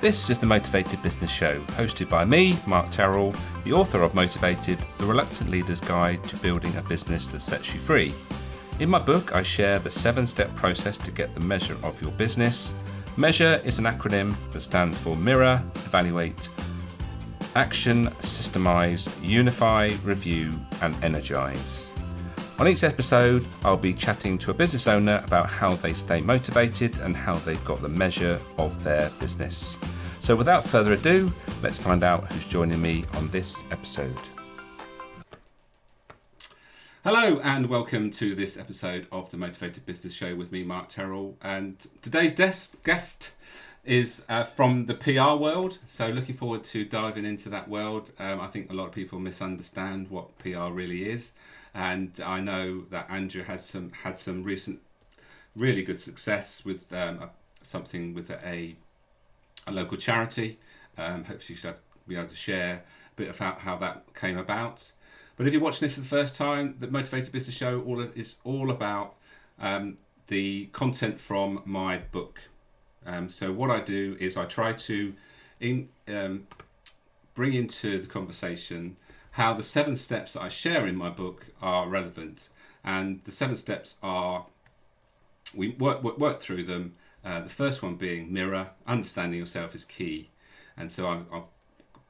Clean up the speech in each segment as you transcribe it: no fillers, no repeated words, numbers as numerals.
This is the Motivated Business Show, hosted by me, Mark Terrell, the author of Motivated, the Reluctant Leader's Guide to Building a Business That Sets You Free. In my book, I share the 7-step process to get the measure of your business. M.E.A.S.U.R.E is an acronym that stands for Mirror, Evaluate, Action, Systemize, Unify, Review, and Energize. On each episode, I'll be chatting to a business owner about how they stay motivated and how they've got the measure of their business. So without further ado, let's find out who's joining me on this episode. Hello and welcome to this episode of the Motivated Business Show with me, Mark Terrell. And today's guest is from the PR world. So looking forward to diving into that world. I think a lot of people misunderstand what PR really is. And I know that Andrea had some recent really good success with something with a local charity. Hope she should be able to share a bit about how that came about. But if you're watching this for the first time, the Motivated Business Show is all about the content from my book. So what I do is I try to bring into the conversation how the 7 steps that I share in my book are relevant. And the 7 steps are, we work through them. The first one being mirror, understanding yourself is key. And so I'm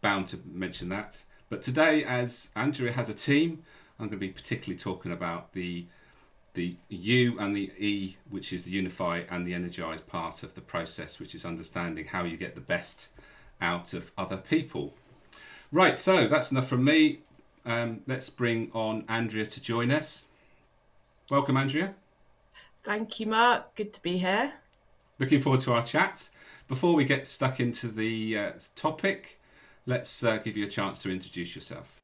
bound to mention that. But today, as Andrea has a team, I'm going to be particularly talking about the U and the E, which is the unify and the energize part of the process, which is understanding how you get the best out of other people. Right, so that's enough from me. Let's bring on Andrea to join us. Welcome, Andrea. Thank you, Mark. Good to be here. Looking forward to our chat. Before we get stuck into the topic, let's give you a chance to introduce yourself.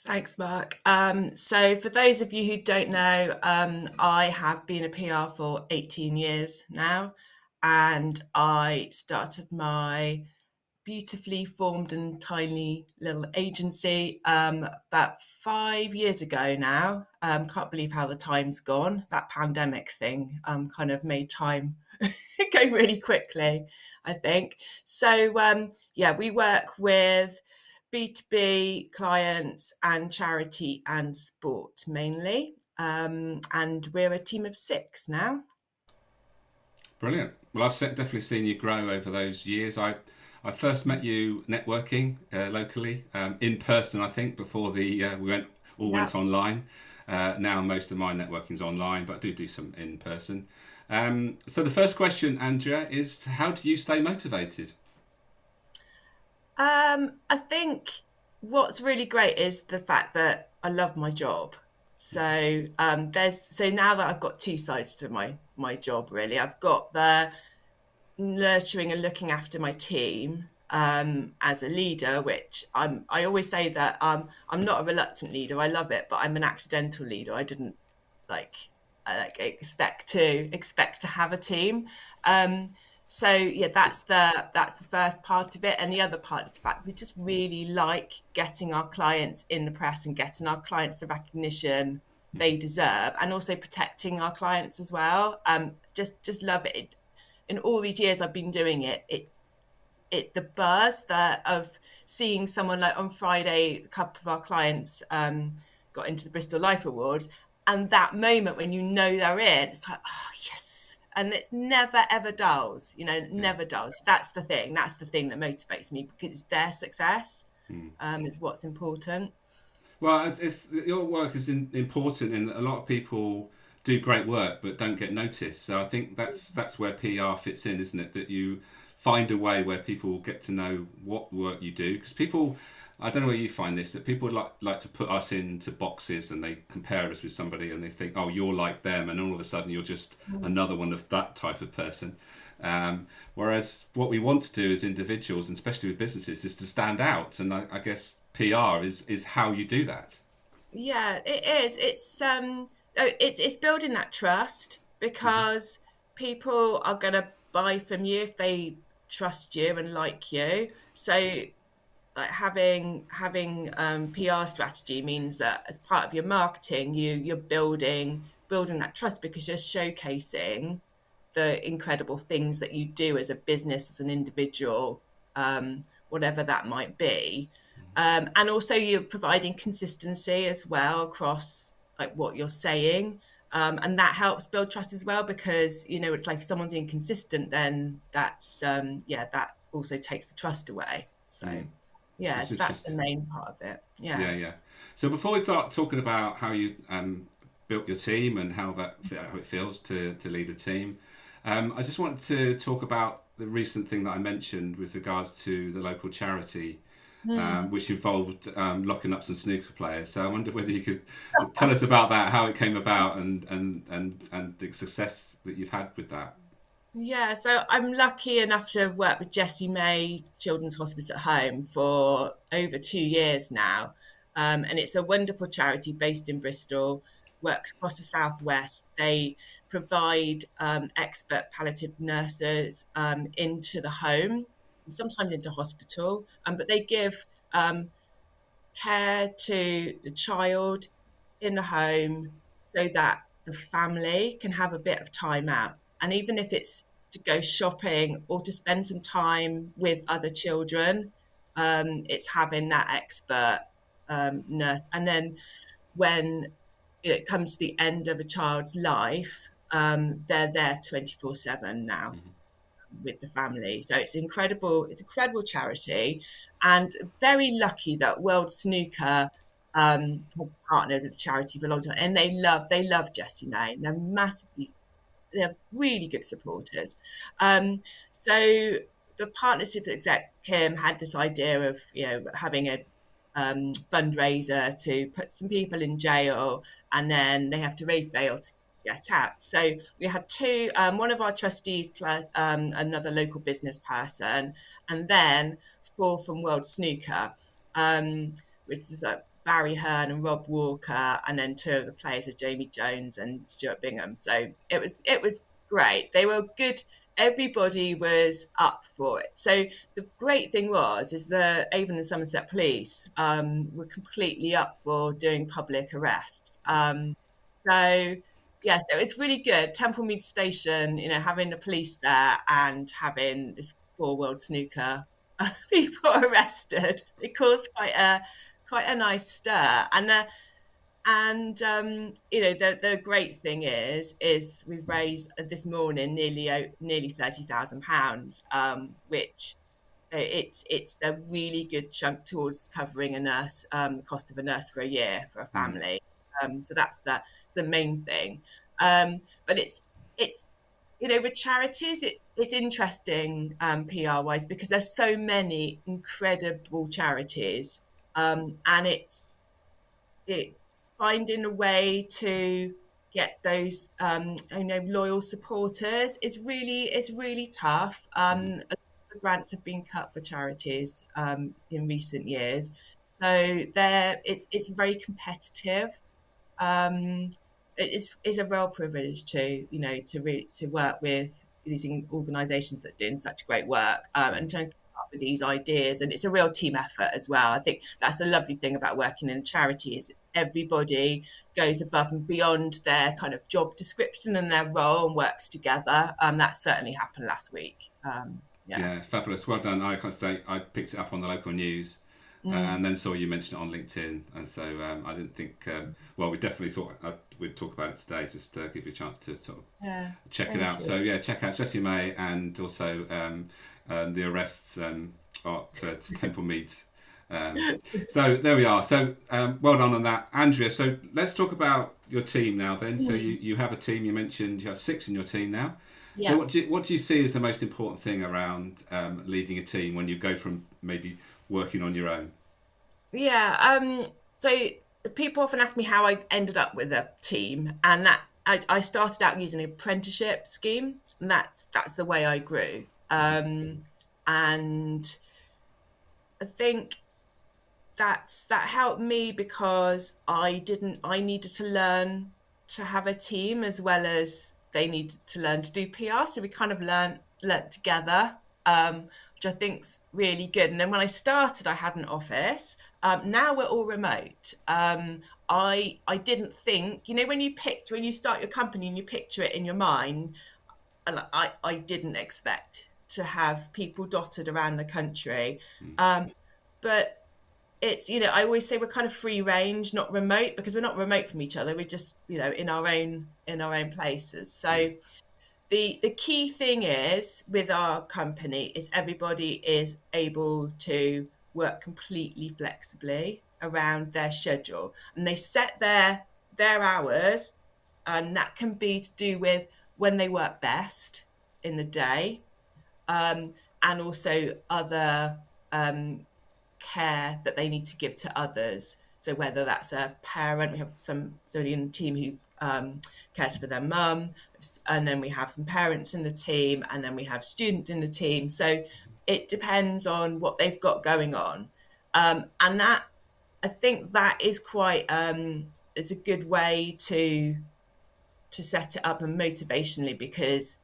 Thanks, Mark. So for those of you who don't know, I have been a PR for 18 years now, and I started my beautifully formed and tiny little agency about 5 years ago now. Can't believe how the time's gone. That pandemic thing kind of made time go really quickly, I think. So we work with B2B clients and charity and sport mainly. And we're a team of 6 now. Brilliant. Well, I've definitely seen you grow over those years. I first met you networking locally, in person, I think, before we went online. Now most of my networking is online, but I do some in person. So the first question, Andrea, is how do you stay motivated? I think what's really great is the fact that I love my job. So now that I've got 2 sides to my job, really. I've got the nurturing and looking after my team as a leader, which I always say that I'm not a reluctant leader. I love it, but I'm an accidental leader. I didn't expect to have a team. That's the first part of it, and the other part is the fact we just really like getting our clients in the press and getting our clients the recognition they deserve, and also protecting our clients as well. Just love it. In all these years I've been doing it, the buzz of seeing someone, like on Friday, a couple of our clients got into the Bristol Life Awards, and that moment when you know they're in, it's like, oh yes. And it never ever dulls, never dulls. That's the thing that motivates me, because it's their success is what's important. Well, your work is important in that a lot of people do great work but don't get noticed. So I think that's where PR fits in, isn't it? That you find a way where people get to know what work you do. Because people, I don't know where you find this, that people like to put us into boxes, and they compare us with somebody and they think, oh, you're like them, and all of a sudden you're just another one of that type of person. Whereas what we want to do as individuals, and especially with businesses, is to stand out. And I guess PR is how you do that. Yeah, it is. It's building that trust, because people are going to buy from you if they trust you and like you. So like having PR strategy means that as part of your marketing, you're building that trust, because you're showcasing the incredible things that you do as a business, as an individual, whatever that might be. And also you're providing consistency as well across like what you're saying. And that helps build trust as well, because it's like if someone's inconsistent, then that also takes the trust away. So yeah, That's so that's the interesting. main part of it. Yeah, Yeah. yeah. So before we start talking about how you built your team and how it feels to lead a team, I just want to talk about the recent thing that I mentioned with regards to the local charity, Mm. which involved locking up some snooker players. So I wonder whether you could tell us about that, how it came about, and the success that you've had with that. Yeah, so I'm lucky enough to have worked with M.E.A.S.U.R.E Children's Hospice at Home for over 2 years now. And it's a wonderful charity based in Bristol, works across the southwest. They provide expert palliative nurses into the home, sometimes into hospital, but they give care to the child in the home so that the family can have a bit of time out. And even if it's to go shopping or to spend some time with other children, it's having that expert nurse. And then when it comes to the end of a child's life, they're there 24/7 now with the family. So it's incredible. It's incredible charity, and very lucky that World Snooker have partnered with the charity for a long time, and they love Jessie May. They're really good supporters. Um, so the partnership exec Kim had this idea of having a fundraiser to put some people in jail, and then they have to raise bail to get out. So we had two, one of our trustees plus another local business person, and then four from World Snooker, which is Barry Hearn and Rob Walker, and then two of the players are Jamie Jones and Stuart Bingham. So it was great. They were good. Everybody was up for it. So the great thing is the Avon and Somerset Police were completely up for doing public arrests. So yeah, so it's really good. Templemead Station, having the police there and having this four World Snooker people arrested, it caused quite a nice stir. And the great thing is we've raised this morning nearly £30,000, which it's a really good chunk towards covering the cost of a nurse for a year for a family. So that's the main thing. But it's with charities, it's interesting PR wise, because there's so many incredible charities, and it finding a way to get those loyal supporters is really tough. A lot of the grants have been cut for charities in recent years, so it's very competitive. um, it's a real privilege to work with these organisations that are doing such great work, and trying to come up with these ideas. And it's a real team effort as well. I think that's the lovely thing about working in a charity is everybody goes above and beyond their kind of job description and their role and works together. That certainly happened last week. Yeah. Yeah, fabulous. Well done. I can't say I picked it up on the local news, Mm, and then saw you mention it on LinkedIn, and so I didn't think. Well, we definitely thought we'd talk about it today, just to give you a chance to sort of yeah. check it Thank out. you. So yeah, check out Jessie May and also the arrests at Temple Meads. So there we are. So well done on that, Andrea. So let's talk about your team now. Then, so Mm, you have a team. You mentioned you have six in your team now. So yeah. what do you see as the most important thing around leading a team when you go from maybe working on your own? Yeah. So people often ask me how I ended up with a team, and that I started out using an apprenticeship scheme, and that's the way I grew. And I think that helped me because I needed to learn to have a team as well as they needed to learn to do PR. So we kind of learnt together, which I think's really good. And then when I started, I had an office. Now we're all remote. I didn't think, when you start your company and you picture it in your mind, and I didn't expect to have people dotted around the country. Mm. But it's, I always say we're kind of free range, not remote, because we're not remote from each other. We're just, in our own places. Yeah. So the key thing is with our company is everybody is able to work completely flexibly around their schedule, and they set their hours, and that can be to do with when they work best in the day, and also other um, care that they need to give to others. So whether that's a parent, we have somebody in the team who cares for their mum, and then we have some parents in the team, and then we have students in the team. So it depends on what they've got going on, and that, I think that is quite it's a good way to set it up and motivationally, because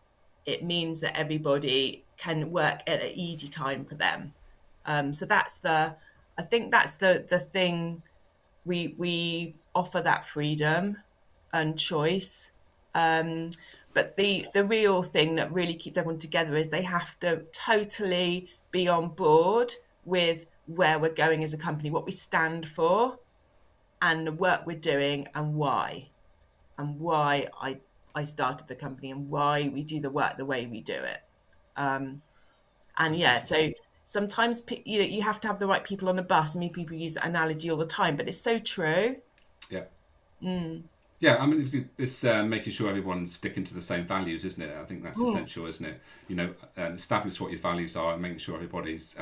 it means that everybody can work at an easy time for them. So I think that's the thing. We offer that freedom and choice. Um, but the real thing that really keeps everyone together is they have to totally be on board with where we're going as a company, what we stand for, and the work we're doing, and why I started the company, and why we do the work the way we do it. Um, and That's yeah, interesting. so sometimes you have to have the right people on the bus. I mean, people use that analogy all the time, but it's so true. Yeah. Mm. Yeah, I mean, it's making sure everyone's sticking to the same values, isn't it? I think that's Mm. essential, isn't it? Establish what your values are and making sure everybody's,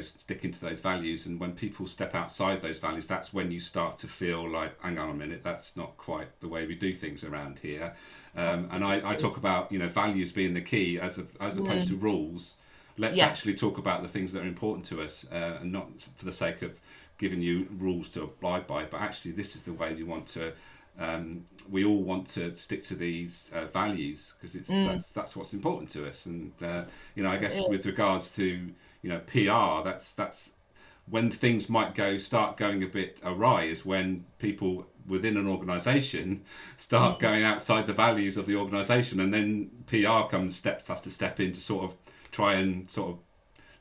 sticking to those values. And when people step outside those values, that's when you start to feel like, hang on a minute, that's not quite the way we do things around here. And I Absolutely. talk about, values being the key as opposed to Mm. rules. Let's actually Yes. talk about the things that are important to us, and not for the sake of giving you rules to abide by, but actually this is the way we want to. We all want to stick to these values because it's Mm. that's what's important to us. And I It guess with is. regards to PR, that's when things might start going a bit awry is when people within an organisation start Mm. going outside the values of the organisation, and then PR has to step in to sort of try and sort of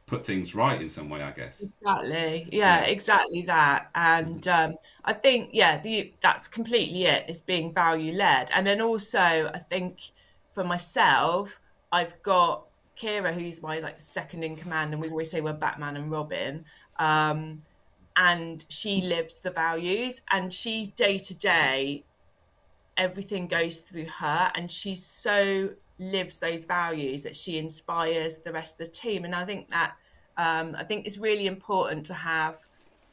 put things right in some way, I guess. Exactly. Yeah, Yeah. exactly that. Mm-hmm. And I think, yeah, that's completely it. It's being value led. And then also, I think for myself, I've got Kira, who's my like second in command, and we always say we're Batman and Robin. Um, and she lives the values, and she day to day, everything goes through her, and she so lives those values that she inspires the rest of the team. And I think it's really important to have,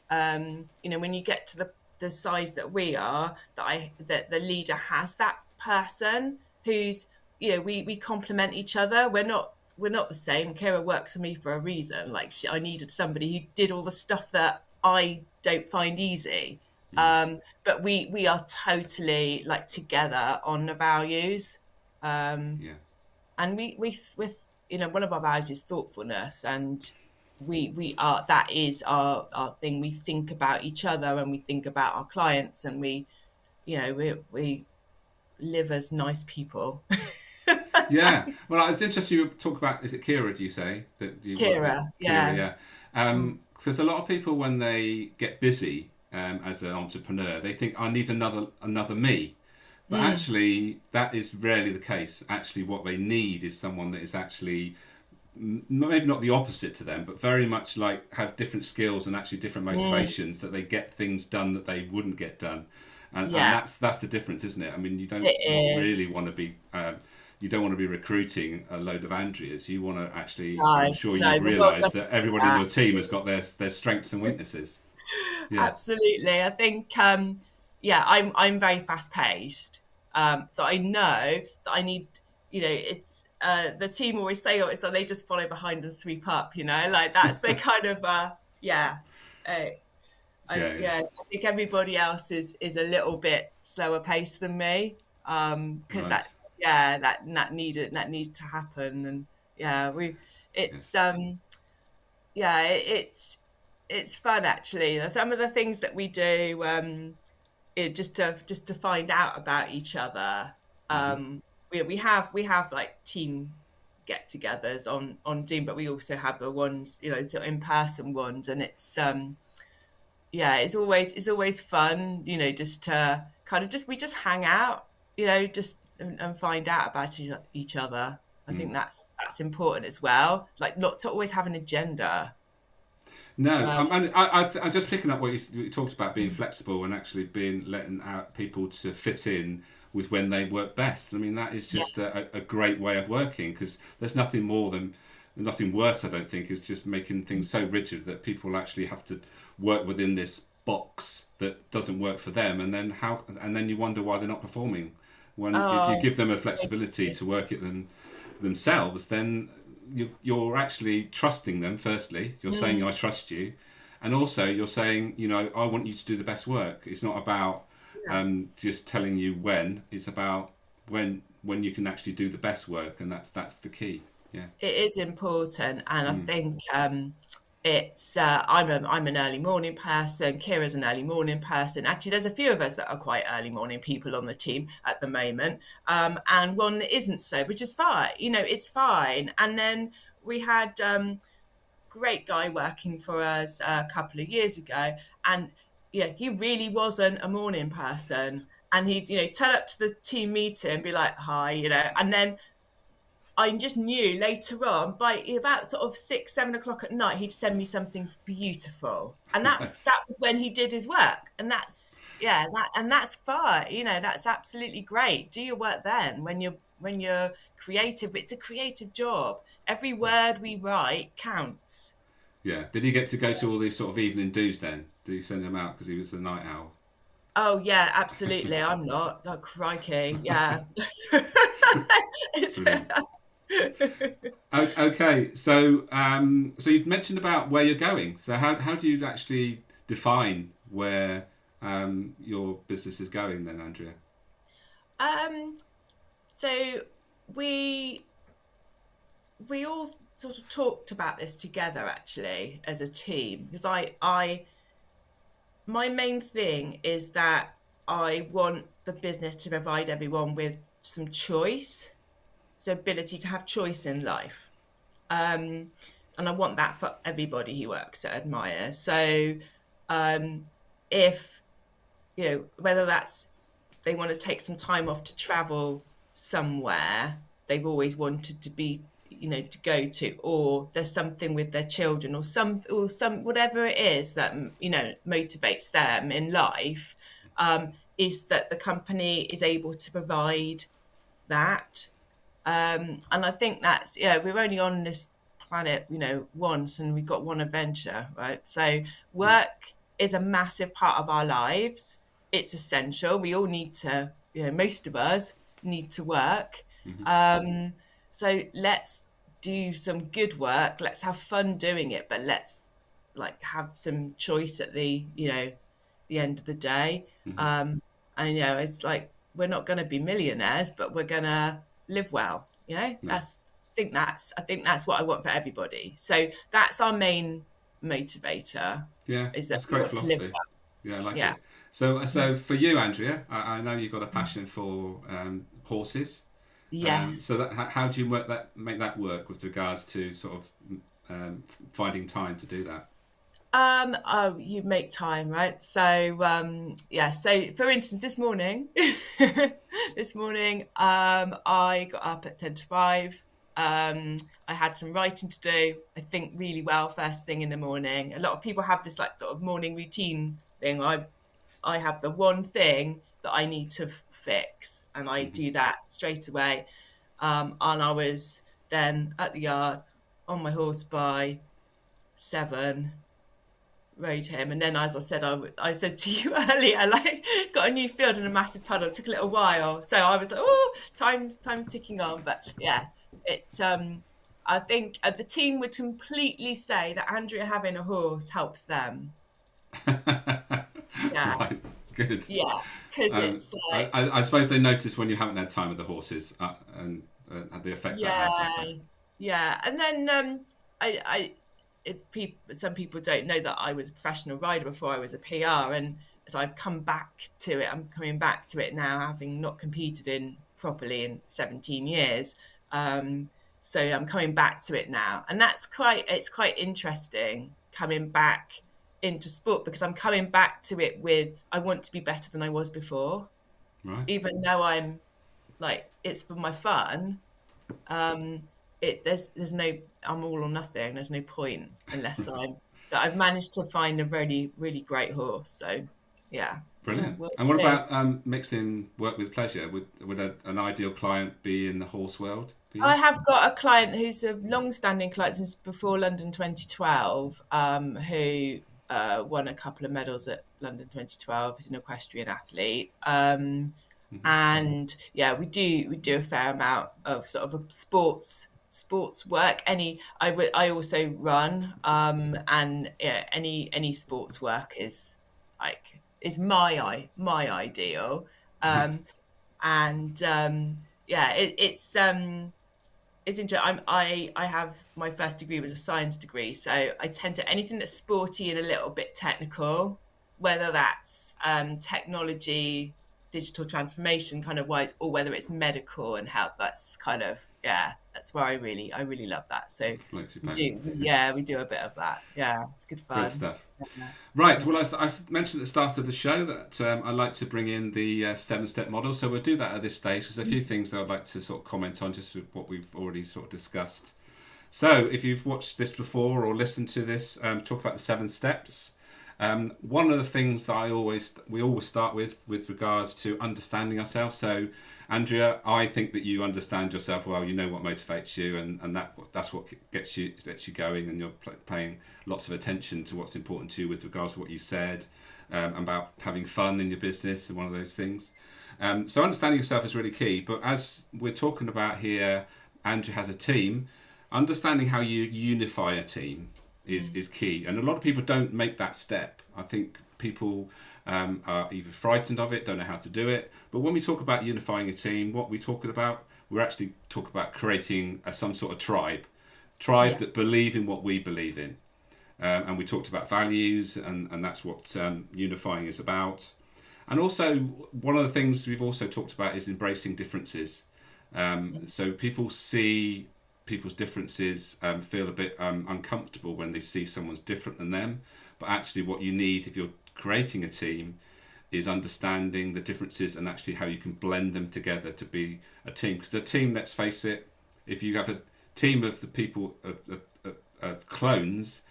when you get to the size that we are, that the leader has that person who's, we complement each other. We're not the same. Kira works for me for a reason. Like I needed somebody who did all the stuff that I don't find easy. Mm. But we are totally like together on the values. Um, Yeah. and with one of our values is thoughtfulness, and we are that is our thing. We think about each other, and we think about our clients, and we live as nice people. Yeah. Well, it's interesting you talk about. Is it Kira? Do you say that you work with Kira, Kira? yeah. Yeah. Mm. Because a lot of people, when they get busy as an entrepreneur, they think I need another me. But Mm. actually, that is rarely the case. Actually, what they need is someone that is actually maybe not the opposite to them, but very much like have different skills and actually different Mm. motivations that they get things done that they wouldn't get done, and Yeah, that's the difference, isn't it? I mean, you don't it is. really want to be. You don't want to be recruiting a load of Andreas. You want to actually. I'm No, sure no, you've the world realised doesn't that need everybody in that. your team has got their strengths and weaknesses. Yeah, Absolutely. I think, yeah, I'm very fast paced. So I know that I need, it's the team always say, oh, it's like they just follow behind and sweep up, like that's the kind of, yeah. Uh, yeah, yeah. yeah, I think everybody else is a little bit slower paced than me. Because Right. that needed to happen. And yeah, Yeah. it's, yeah, it's fun actually. Some of the things that we do, just to find out about each other. Hmm. we have like team get-togethers on Zoom, but we also have the ones, sort of in-person ones, and yeah, it's always fun, just to kind of just we just hang out, just and find out about each other. I think that's important as well. Like not to always have an agenda. No, Um, I'm just picking up what you talked about being flexible and actually being letting out people to fit in with when they work best. I mean, that is just yes. a great way of working because there's nothing worse, I don't think, is just making things so rigid that people actually have to work within this box that doesn't work for them, and then you wonder why they're not performing. When if you Oh, give them a flexibility to work it themselves, then you're actually trusting them. Firstly, you're saying mm, I trust you, and also you're saying I want you to do the best work. It's not about yeah. just telling you when. It's about when you can actually do the best work, and that's the key. Yeah. It is important, and I Mm. think it's I'm an early morning person. Kira's an early morning person. Actually, there's a few of us that are quite early morning people on the team at the moment, and one that isn't so, which is fine. It's fine. And then we had great guy working for us a couple of years ago, and he really wasn't a morning person. And he'd turn up to the team meeting and be like, "Hi," and then I just knew later on by about sort of 6, 7 o'clock at night, he'd send me something beautiful. And that was Yes. that was when he did his work. And that's fine. That's absolutely great. Do your work then when you're creative. It's a creative job. Every word we write counts. Yeah. Did he get to go to all these sort of evening do's then? Did you send him out because he was a night owl? Oh yeah, absolutely. I'm not. Oh crikey. Yeah. It's- Brilliant. Okay, so you'd mentioned about where you're going. So how do you actually define where your business is going then, Andrea? um so we we all sort of talked about this together actually as a team, because I my main thing is that I want the business to provide everyone with some choice, so ability to have choice in life. And I want that for everybody who works at Admire. So um, if whether that's they want to take some time off to travel somewhere they've always wanted to be, to go to, or there's something with their children, or some whatever it is that motivates them in life, is that the company is able to provide that. And I think that's, we're only on this planet, once, and we've got one adventure, right? So Yeah. work is a massive part of our lives. It's essential. We all need to, most of us need to work. Um, so let's do some good work. Let's have fun doing it, but let's like have some choice at the end of the day. And it's like we're not going to be millionaires, but we're going to live well. No. I think that's what I want for everybody. So that's our main motivator, Yeah, is that that's we great want to live philosophy. well. Yeah, I like Yeah. it. So for you, Andrea, I know you've got a passion for horses. So Yes. that how do you make that work with regards to sort of um, finding time to do that? Oh, you make time, right? So, yeah. So, for instance, this morning, I got up at 10 to 5. I had some writing to do. I think really well first thing in the morning. A lot of people have this like sort of morning routine thing. I have the one thing that I need to fix, and I do that straight away. And I was then at the yard on my horse by 7, rode him, and then as I said, I said to you earlier, like got a new field and a massive puddle. It took a little while, so I was like, oh, time's ticking on. But yeah, I think the team would completely say that Andrea having a horse helps them. Yeah, Right, good. yeah, because it's like, I suppose they notice when you haven't had time with the horses and the effect that yeah, has, doesn't it? yeah. And then some people don't know that I was a professional rider before I was a PR, and as I've come back to it, I'm coming back to it now, having not competed in properly in 17 years. So I'm coming back to it now, and it's quite interesting coming back into sport, because I'm coming back to it with, I want to be better than I was before, Right. even though I'm like, it's for my fun. There's no, I'm all or nothing. There's no point unless so I've managed to find a really, really great horse. So yeah, Brilliant. we'll And what see. about mixing work with pleasure? Would an ideal client be in the horse world for you? I have got a client who's a long-standing client since before London 2012, who won a couple of medals at London 2012. He's an equestrian athlete, Hmm. and yeah, we do a fair amount of sort of a sports work. I also run, and yeah, any sports work is my ideal, Right. um, and yeah, it's interesting. I have, my first degree was a science degree, so I tend to, anything that's sporty and a little bit technical, whether that's technology, digital transformation kind of wise, or whether it's medical and health. That's kind of, yeah, that's where I really love that. So Floats your we boat. do, yeah, we do a bit of that. Yeah, it's good Great fun. stuff. Yeah, Right. yeah. Well, I mentioned at the start of the show that I like to bring in the seven-step model. So we'll do that at this stage. There's a few things that I'd like to sort of comment on, just with what we've already sort of discussed. So if you've watched this before or listened to this, talk about the 7 steps. One of the things that we always start with regards to understanding ourselves. So, Andrea, I think that you understand yourself well. You know what motivates you, and that's what gets you going. And you're paying lots of attention to what's important to you with regards to what you said about having fun in your business and one of those things. So understanding yourself is really key. But as we're talking about here, Andrea has a team. Understanding how you unify a team is key, and a lot of people don't make that step. I think people are either frightened of it, don't know how to do it. But when we talk about unifying a team, what we're talking about, we're actually talking about creating some sort of tribe Yeah. that believe in what we believe in. And we talked about values, and that's what unifying is about. And also, one of the things we've also talked about is embracing differences. So people see people's differences, feel a bit uncomfortable when they see someone's different than them. But actually, what you need if you're creating a team is understanding the differences and actually how you can blend them together to be a team. Because a team, let's face it, if you have a team of the people of clones,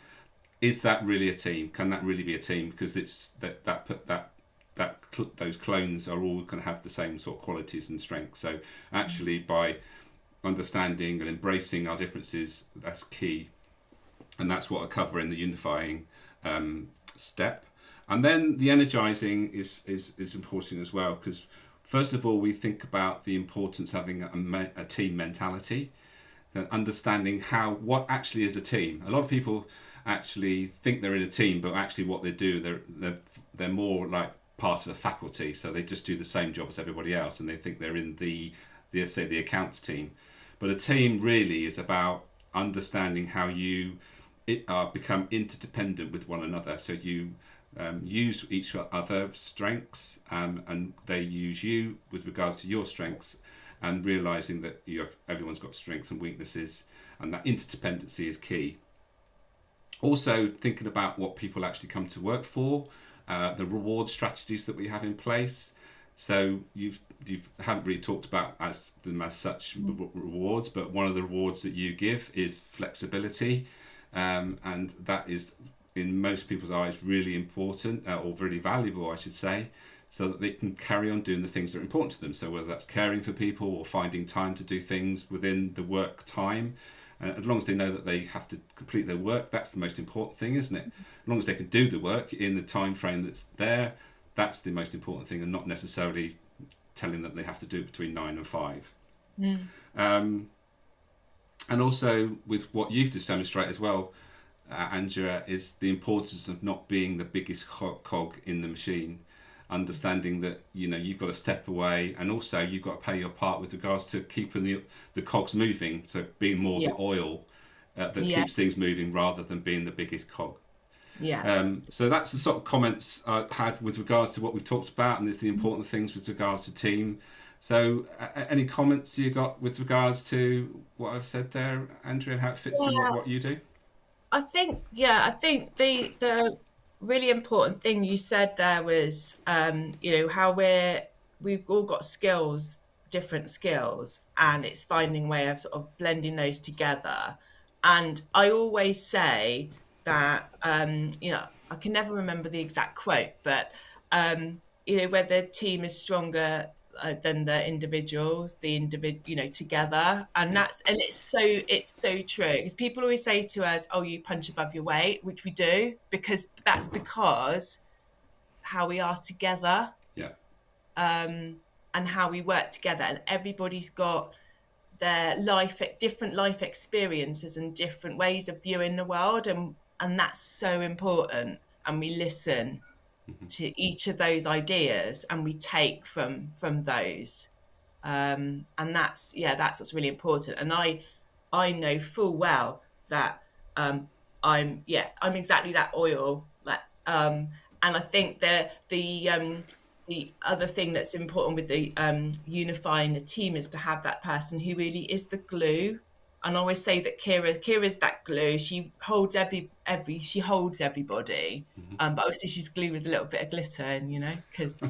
is that really a team? Can that really be a team? Because it's those clones are all going to have the same sort of qualities and strengths. So actually, by understanding and embracing our differences, that's key, and that's what I cover in the unifying step. And then the energizing is important as well, because first of all we think about the importance of having a team mentality, and understanding what actually is a team. A lot of people actually think they're in a team, but actually what they do, they're more like part of a faculty, so they just do the same job as everybody else, and they think they're in the say the accounts team. But a team really is about understanding how you become interdependent with one another. So you use each other's strengths, and they use you with regards to your strengths, and realizing that everyone's got strengths and weaknesses, and that interdependency is key. Also, thinking about what people actually come to work for, the reward strategies that we have in place. So you haven't really talked about them as such rewards, but one of the rewards that you give is flexibility, and that is in most people's eyes really important, or really valuable, I should say, so that they can carry on doing the things that are important to them. So whether that's caring for people or finding time to do things within the work time, as long as they know that they have to complete their work, that's the most important thing, isn't it? As long as they can do the work in the time frame that's there, that's the most important thing, and not necessarily telling them they have to do it between 9 and 5. Mm. And also with what you've just demonstrated as well, Andrea, is the importance of not being the biggest cog in the machine. Understanding that you've got to step away, and also you've got to play your part with regards to keeping the cogs moving. So being more Yeah. the oil that Yeah. keeps things moving rather than being the biggest cog. Yeah. So that's the sort of comments I had with regards to what we've talked about, and it's the important things with regards to team. So, any comments you got with regards to what I've said there, Andrea, and how it fits in with Yeah, what you do? I think the really important thing you said there was, how we've all got skills, different skills, and it's finding a way of sort of blending those together. And I always say that, I can never remember the exact quote, but where the team is stronger than the individuals, together, and Yeah. it's so true, because people always say to us, "Oh, you punch above your weight," which we do, because that's because how we are together, Yeah. and how we work together, and everybody's got their different life experiences and different ways of viewing the world, and that's so important. And we listen to each of those ideas, and we take from those, and that's what's really important. And I know full well that, um, I'm exactly that oil. And I think the other thing that's important with the unifying the team is to have that person who really is the glue. And I always say that Kira's that glue. She holds she holds everybody. But obviously she's glue with a little bit of glitter, and because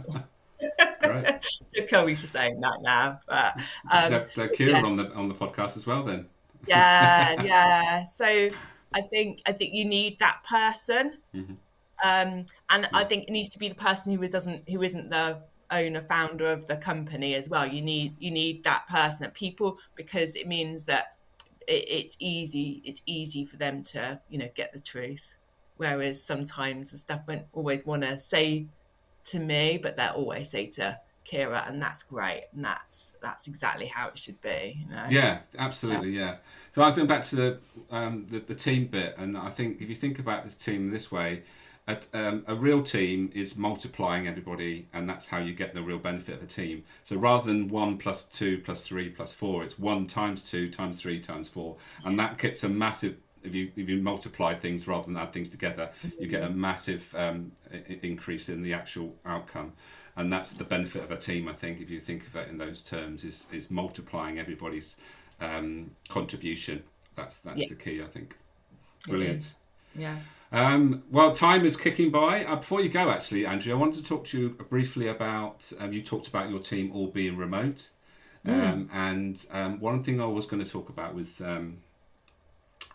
Great. you'll kill me for saying that now. But We should have yeah, Kieran on the podcast as well then. yeah, yeah. So I think you need that person, and I Yeah. think it needs to be the person who isn't the owner founder of the company as well. You need that person, that people, because it means that it's easy for them to get the truth. Whereas sometimes the stuff won't always want to say to me, but they'll always say to Kira, and that's great, and that's exactly how it should be. Yeah, Yeah. absolutely. Yeah. So I was going back to the team bit, and I think if you think about this team this way, a real team is multiplying everybody, and that's how you get the real benefit of a team. So rather than 1 plus 2 plus 3 plus 4, it's 1 times 2 times 3 times 4, and that Yes. gets a massive. If you multiply things rather than add things together, you get a Mhm. massive increase in the actual outcome, and that's the benefit of a team. I think if you think of it in those terms, is multiplying everybody's contribution. That's Yeah, the key, I think. it Brilliant. is. Yeah. Well, time is kicking by. Before you go, actually, Andrew, I wanted to talk to you briefly about. You talked about your team all being remote, Mm. and one thing I was going to talk about was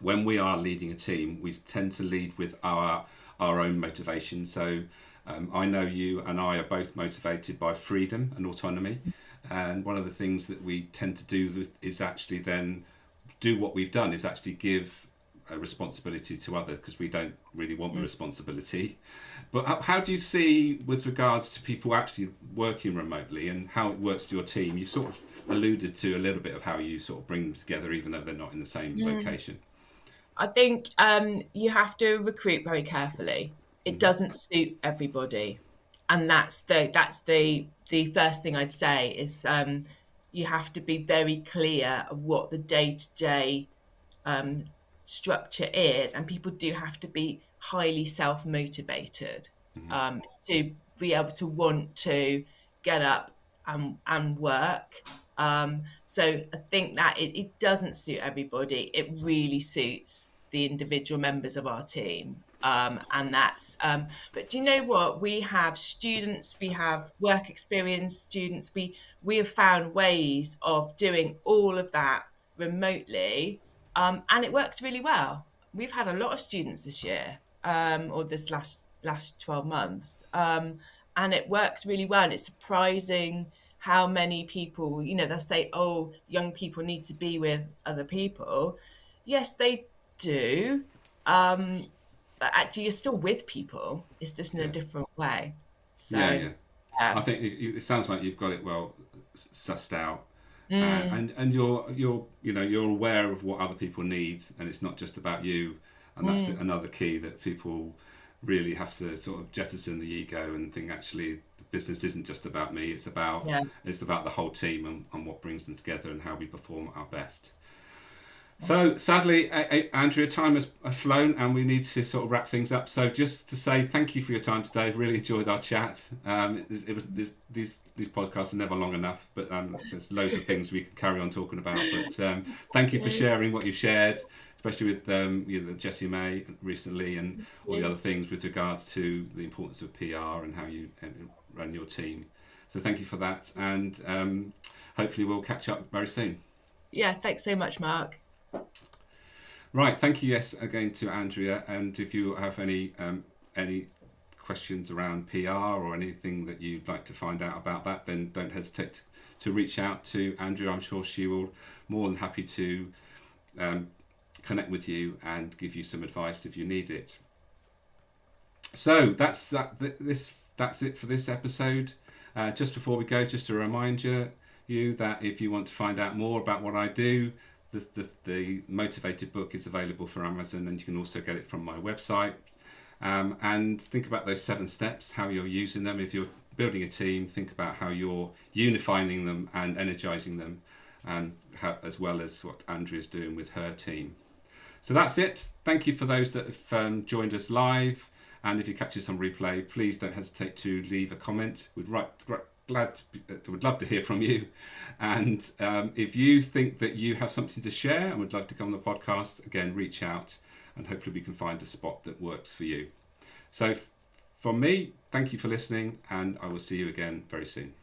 when we are leading a team, we tend to lead with our own motivation. So I know you and I are both motivated by freedom and autonomy, and one of the things that we tend to do is actually then do what we've done is actually give a responsibility to others because we don't really want the Mm. responsibility. But how do you see with regards to people actually working remotely and how it works for your team? You've sort of alluded to a little bit of how you sort of bring them together even though they're not in the same Mm. location. I think you have to recruit very carefully. It Hmm. doesn't suit everybody, and that's the first thing I'd say is, you have to be very clear of what the day-to-day um, structure is, and people do have to be highly self-motivated, Hmm. to be able to want to get up and work. So I think that it doesn't suit everybody. It really suits the individual members of our team. And that's But do you know what? We have students, we have work experience students, we have found ways of doing all of that remotely, and it works really well. We've had a lot of students this year, or this last 12 months, and it works really well. And it's surprising how many people, they'll say, "Oh, young people need to be with other people." Yes, they do, um, but actually, you're still with people. It's just in a Yeah, different way. yeah, So, yeah. I yeah. think it sounds like you've got it well sussed out, Mm, and you're aware of what other people need, and it's not just about you, and that's mm, another key that people really have to sort of jettison the ego and think actually the business isn't just about me. yeah. It's about the whole team and what brings them together and how we perform our best. So sadly, Andrea, time has flown, and we need to sort of wrap things up. So just to say thank you for your time today. I've really enjoyed our chat. These podcasts are never long enough, but there's loads of things we can carry on talking about. But thank you for sharing what you shared, especially with the Jessie May recently, and all the other things with regards to the importance of PR and how you run your team. So thank you for that, and hopefully we'll catch up very soon. Yeah, thanks so much, Mark. Right, thank you, yes, again to Andrea. And if you have any questions around PR or anything that you'd like to find out about that, then don't hesitate to reach out to Andrea. I'm sure she will more than happy to connect with you and give you some advice if you need it. So that's it for this episode. Just before we go, just to remind you that if you want to find out more about what I do, the Motivated book is available for Amazon, and you can also get it from my website. And think about those 7 steps, how you're using them. If you're building a team, think about how you're unifying them and energizing them, and as well as what Andrea's doing with her team. So that's it. Thank you for those that have joined us live. And if you catch us on replay, please don't hesitate to leave a comment. Would love to hear from you. And if you think that you have something to share and would like to come on the podcast, again, reach out, and hopefully we can find a spot that works for you. So from me, thank you for listening, and I will see you again very soon.